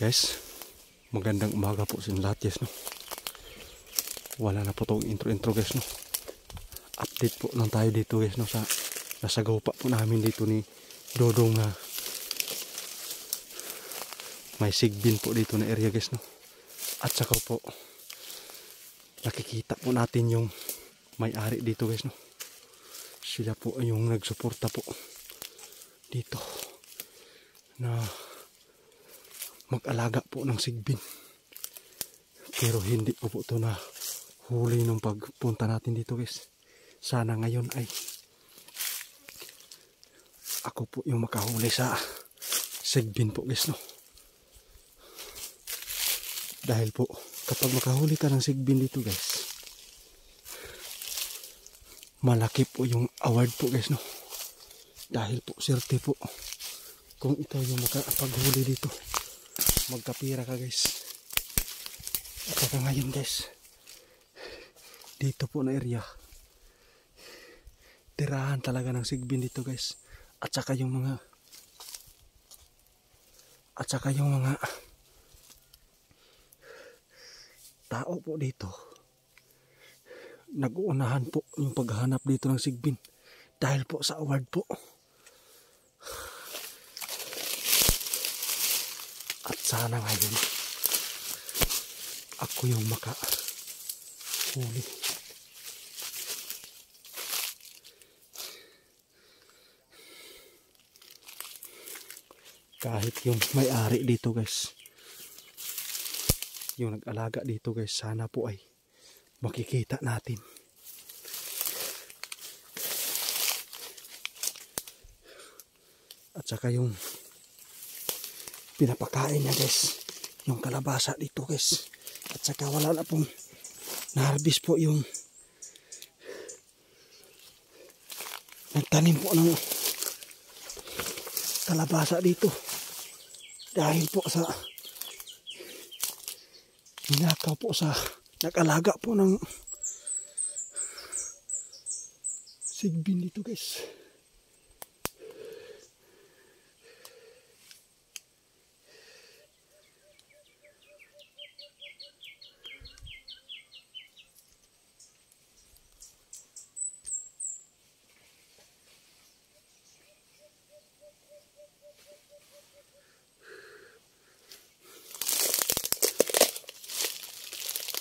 Guys, magandang umaga po sa inyo lahat, guys, no? Wala na po itong intro guys, no? Update po lang tayo dito, guys, no? Sa nasagaw pa po namin dito ni Dodong na may sigbin po dito na area, guys, no? At saka po nakikita po natin yung may-ari dito, guys, no? Sila po ay yung nagsuporta po dito na mag-alaga po ng sigbin, pero hindi ko po ito na huli nung pagpunta natin dito, guys. Sana ngayon ay ako po yung makahuli sa sigbin po, guys, no? Dahil po kapag makahuli ka ng sigbin dito, guys, malaki po yung award po, guys, no? Dahil po swerte po kung ito yung makapaghuli dito, magkapira ka, guys. At saka ngayon, guys, dito po na area, tirahan talaga ng sigbin dito, guys. At saka yung mga tao po dito, nag-uunahan po yung paghahanap dito ng sigbin dahil po sa award po. At sana ngayon ako yung makahuli. Kahit yung may-ari dito, guys, yung nag-alaga dito, guys, sana po ay makikita natin. At saka yung pinapakain niya, guys, yung kalabasa dito, guys. At saka wala na pong na-harvest po yung nagtanim po ng kalabasa dito dahil po sa ninakaw po sa nag-alaga po ng sigbin dito, guys.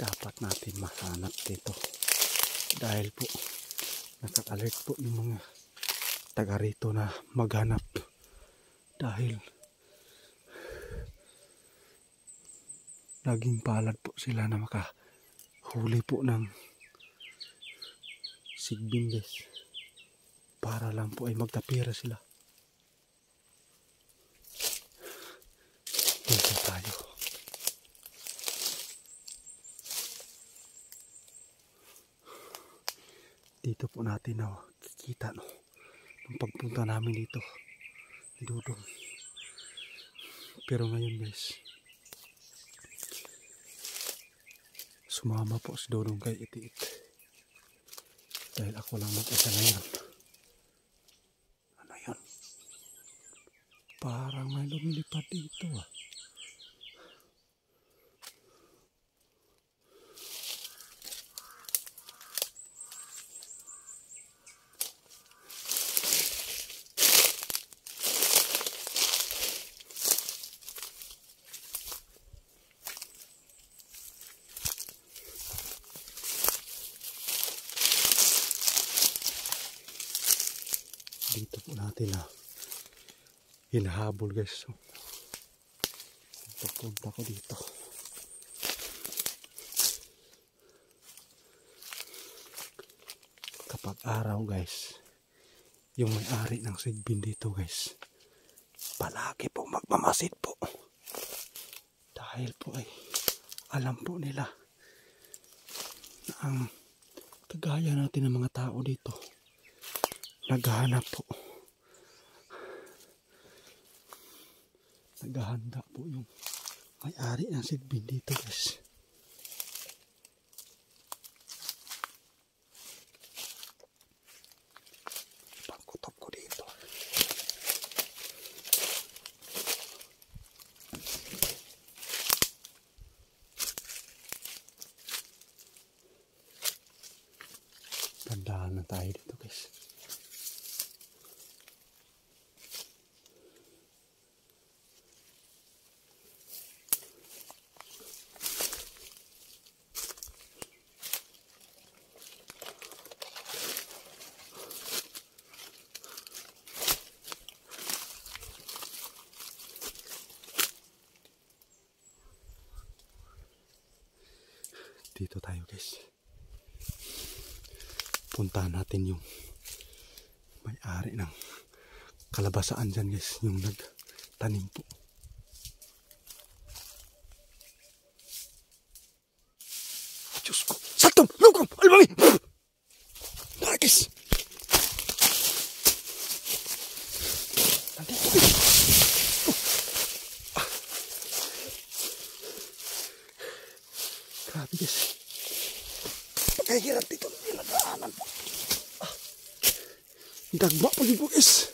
Dapat natin mahanap dito dahil po nakaka-alert po yung mga taga rito na maghanap dahil naging palad po sila na makahuli po ng sigbin, guys, para lang po ay magtapira sila. Dito tayo. Dito po natin na kikita, no, nung pagpunta namin dito ni Dodong. Pero ngayon, guys, sumama po si Dodong kay Itiit dahil ako lang mag-isa ngayon. Ano yun? Parang may lumilipad dito, ah. Dito po natin na hinahabol, guys. So, pagpunta ko dito, kapag araw, guys, yung may-ari ng sigbin dito, guys, palagi po magmamasid po dahil po ay alam po nila na ang kagaya natin ng mga tao dito naghahanap po, naghahanda po yung may-ari ng sigbin dito, guys. Pangkutob ko dito. Dadaanan tayo dito guys. Dito tayo guys. Puntahan natin yung may-ari ng kalabasaan dyan guys. Yung nagtanim po. Diyos ko. Satom! Lugom! Almami! Nakis! Nandito guys. Grabe guys. Pagkahirap dito. Pinagdaanan po. Dagba pa dito guys.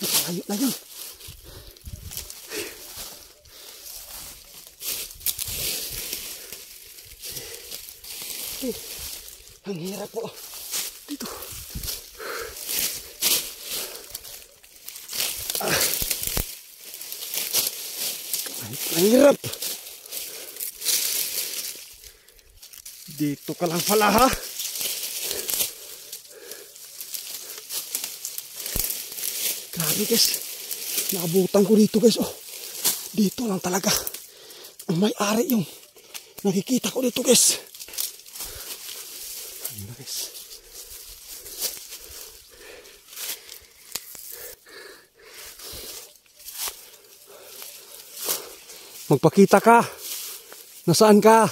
Nakalayo na yun. Ang hirap po. Dito. Ang hirap. Dito ka lang pala ha. Grabe guys. Naabutan ko dito guys. Oh. Dito lang talaga. Ang may-ari yung nakikita ko dito guys. Ayun na guys. Magpakita ka. Nasaan ka?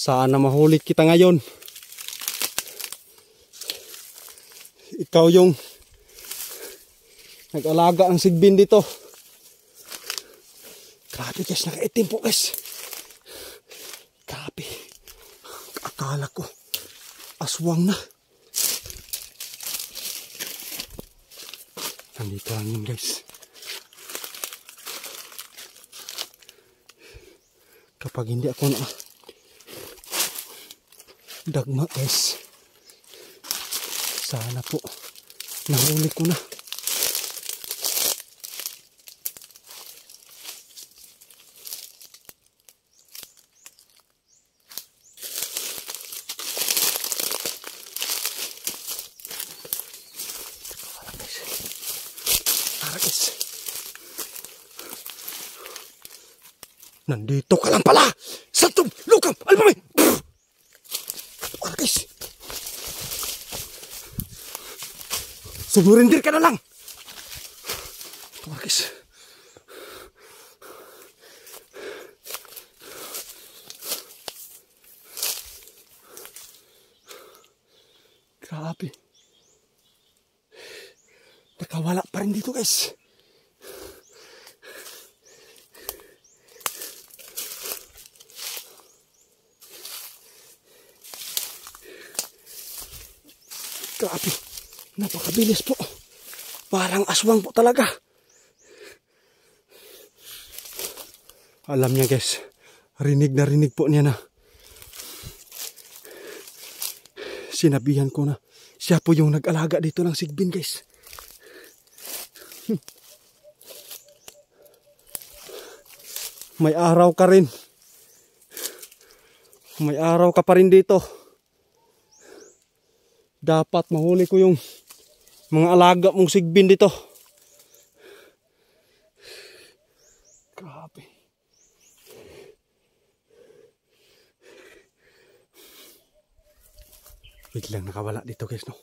Sana mahuli kita ngayon. Ikaw yung nag-alaga ang sigbin dito. Grabe guys, nakaitim po guys. Grabe. Akala ko aswang na. Nandito lang yun guys. Kapag hindi ako na dagma guys, sana po nahuli ko na. Nandito ka lang pala! Satom! Lukam! Almamay! Guys! Sumurindir ka na lang! Guys! Grabe! Nakawala pa rin dito guys! Grabe, napakabilis po. Parang aswang po talaga. Alam niya guys, rinig na rinig po niya na. Sinabihan ko na siya po yung nag-alaga dito ng sigbin guys. May araw ka rin. May araw ka pa rin dito. Dapat mahuli ko yung mga alaga mong sigbin dito. Grabe. Biglang nakawala dito guys, no?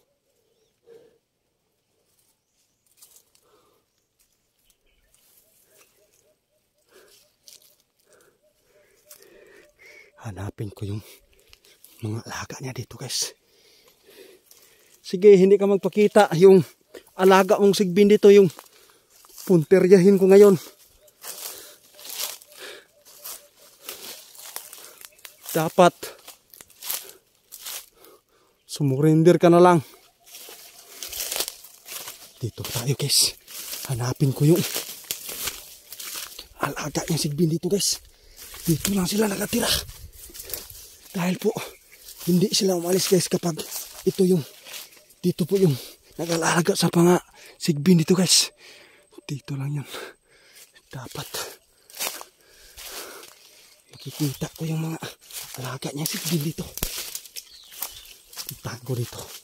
Hanapin ko yung mga alaga niya dito guys. Sige, hindi ka magpakita. Yung alaga mong sigbin dito, yung punteryahin ko ngayon. Dapat sumurinder ka na lang. Dito tayo guys. Hanapin ko yung alaga niyang sigbin dito guys. Dito lang sila nakatira. Dahil po, hindi sila umalis guys kapag ito yung, dito po yung nag-alaga sa mga sigbin dito guys. Dito lang yun. Dapat makikita ko yung mga alaga niya sigbin dito. Puntahan ko dito.